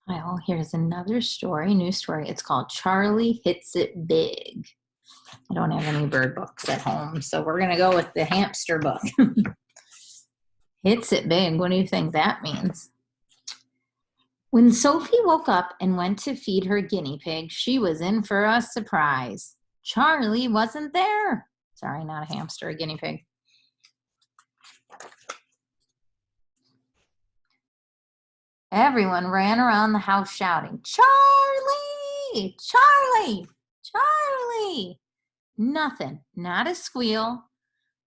Well, here's another story, new story. It's called Charlie Hits It Big. I don't have any bird books at home, so we're going to go with the hamster book. Hits it big. What do you think that means? When Sophie woke up and went to feed her guinea pig, she was in for a surprise. Charlie wasn't there. Sorry, not a hamster, a guinea pig. Everyone ran around the house shouting, Charlie! Charlie! Charlie! Nothing, not a squeal,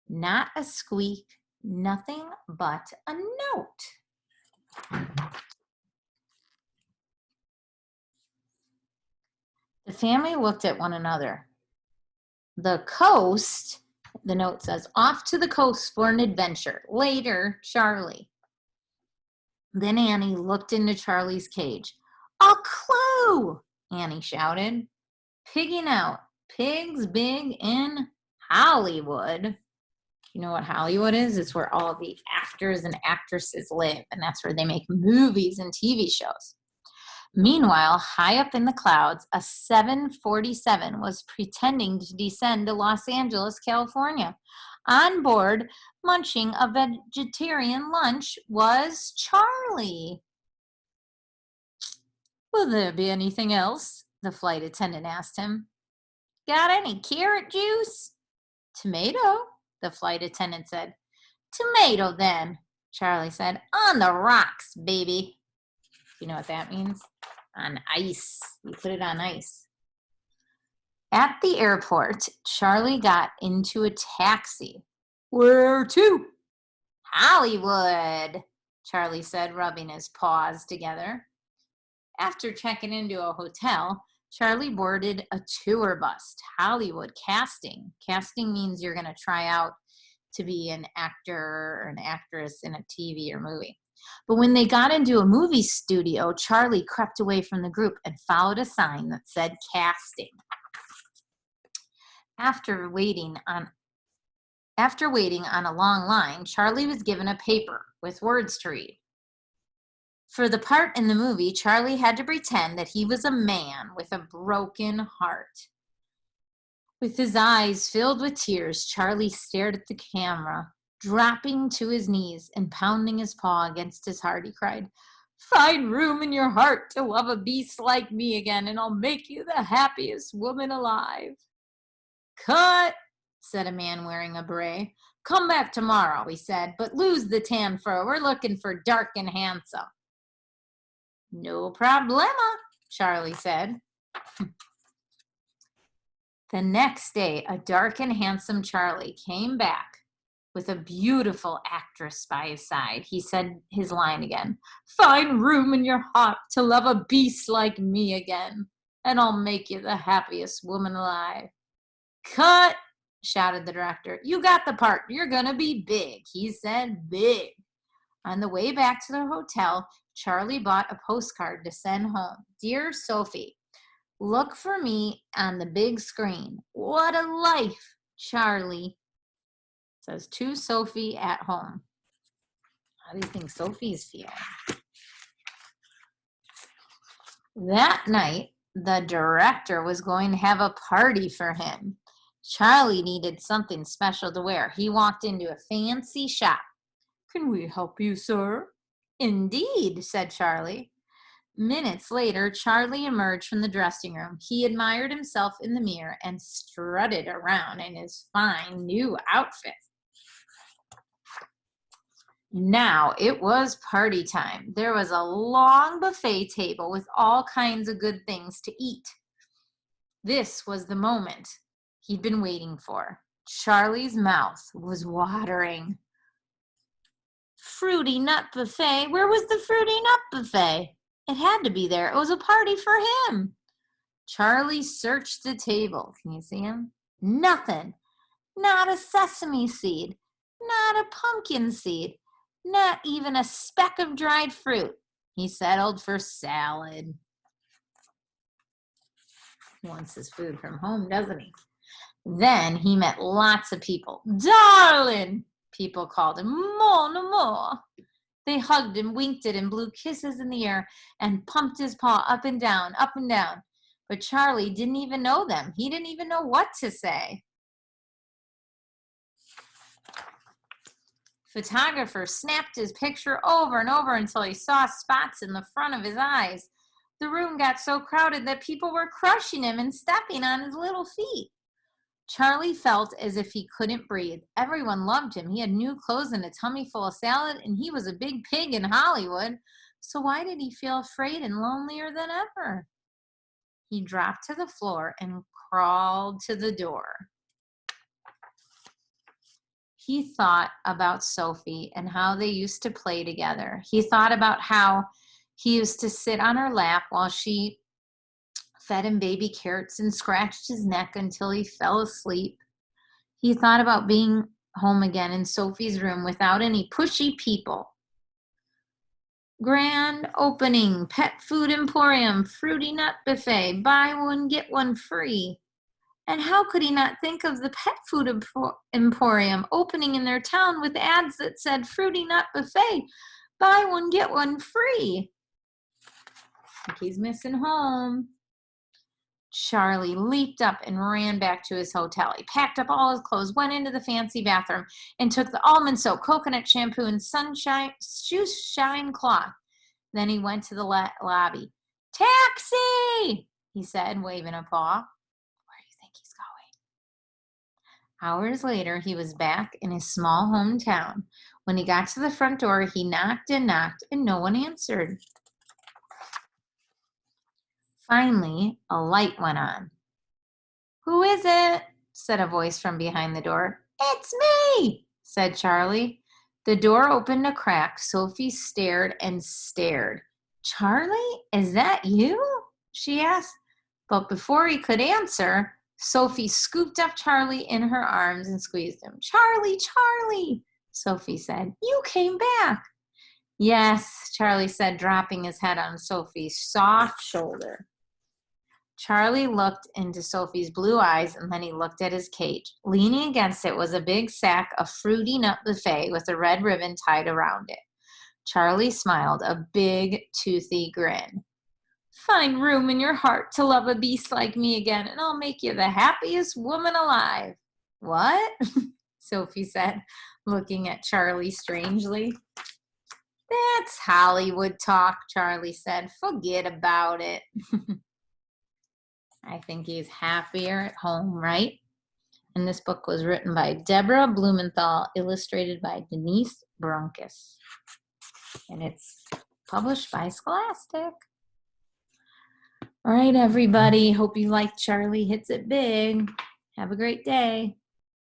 not a squeak, nothing but a note. The family looked at one another. The coast, the note says, off to the coast for an adventure. Later, Charlie. Then Annie looked into Charlie's cage. A clue, Annie shouted. Pigging out. Pigs big in Hollywood. You know what Hollywood is? It's where all the actors and actresses live, and that's where they make movies and TV shows. Meanwhile, high up in the clouds, a 747 was pretending to descend to Los Angeles, California. On board, munching a vegetarian lunch, was Charlie. Will there be anything else? The flight attendant asked him. Got any carrot juice? Tomato, the flight attendant said. Tomato, then, Charlie said. On the rocks, baby. You know what that means? On ice. You put it on ice. At the airport, Charlie got into a taxi. Where to? Hollywood, Charlie said, rubbing his paws together. After checking into a hotel, Charlie boarded a tour bus, Hollywood casting. Casting means you're going to try out to be an actor or an actress in a TV or movie. But when they got into a movie studio, Charlie crept away from the group and followed a sign that said casting. After waiting on a long line, Charlie was given a paper with words to read. For the part in the movie, Charlie had to pretend that he was a man with a broken heart. With his eyes filled with tears, Charlie stared at the camera. Dropping to his knees and pounding his paw against his heart, he cried, Find room in your heart to love a beast like me again, and I'll make you the happiest woman alive. Cut, said a man wearing a beret. Come back tomorrow, he said, but lose the tan fur. We're looking for dark and handsome. No problema, Charlie said. The next day, a dark and handsome Charlie came back with a beautiful actress by his side. He said his line again. Find room in your heart to love a beast like me again, and I'll make you the happiest woman alive. Cut, shouted the director. You got the part. You're going to be big. He said big. On the way back to the hotel, Charlie bought a postcard to send home. Dear Sophie, look for me on the big screen. What a life, Charlie. It says to Sophie at home. How do you think Sophie's feeling? That night, the director was going to have a party for him. Charlie needed something special to wear. He walked into a fancy shop. Can we help you, sir? Indeed, said Charlie. Minutes later, Charlie emerged from the dressing room. He admired himself in the mirror and strutted around in his fine new outfit. Now it was party time. There was a long buffet table with all kinds of good things to eat. This was the moment he'd been waiting for. Charlie's mouth was watering. Fruity nut buffet? Where was the fruity nut buffet? It had to be there. It was a party for him. Charlie searched the table. Can you see him? Nothing. Not a sesame seed. Not a pumpkin seed. Not even a speck of dried fruit. He settled for salad. He wants his food from home, doesn't he? Then he met lots of people. Darling, people called him. Mon amour. They hugged and winked at him, blew kisses in the air, and pumped his paw up and down, up and down. But Charlie didn't even know them. He didn't even know what to say. Photographer snapped his picture over and over until he saw spots in the front of his eyes. The room got so crowded that people were crushing him and stepping on his little feet. Charlie felt as if he couldn't breathe. Everyone loved him. He had new clothes and a tummy full of salad, and he was a big pig in Hollywood. So why did he feel afraid and lonelier than ever? He dropped to the floor and crawled to the door. He thought about Sophie and how they used to play together. He thought about how he used to sit on her lap while she fed him baby carrots and scratched his neck until he fell asleep. He thought about being home again in Sophie's room without any pushy people. Grand opening, pet food emporium, fruity nut buffet, buy one, get one free. And how could he not think of the pet food emporium opening in their town with ads that said fruity nut buffet, buy one, get one free? I think he's missing home. Charlie leaped up and ran back to his hotel. He packed up all his clothes, went into the fancy bathroom, and took the almond soap, coconut shampoo, and shoe shine cloth. Then he went to the lobby. Taxi, he said, waving a paw. Where do you think he's going? Hours later, he was back in his small hometown. When he got to the front door, he knocked, and no one answered. Finally, a light went on. Who is it? Said a voice from behind the door. It's me, said Charlie. The door opened a crack. Sophie stared and stared. Charlie, is that you? She asked. But before he could answer, Sophie scooped up Charlie in her arms and squeezed him. Charlie, Charlie, Sophie said. You came back. Yes, Charlie said, dropping his head on Sophie's soft shoulder. Charlie looked into Sophie's blue eyes, and then he looked at his cage. Leaning against it was a big sack of fruity nut buffet with a red ribbon tied around it. Charlie smiled, a big, toothy grin. Find room in your heart to love a beast like me again, and I'll make you the happiest woman alive. What? Sophie said, looking at Charlie strangely. That's Hollywood talk, Charlie said. Forget about it. I think he's happier at home, right? And this book was written by Deborah Blumenthal, illustrated by Denise Brunkus. And it's published by Scholastic. All right, everybody. Hope you liked Charlie Hits It Big. Have a great day.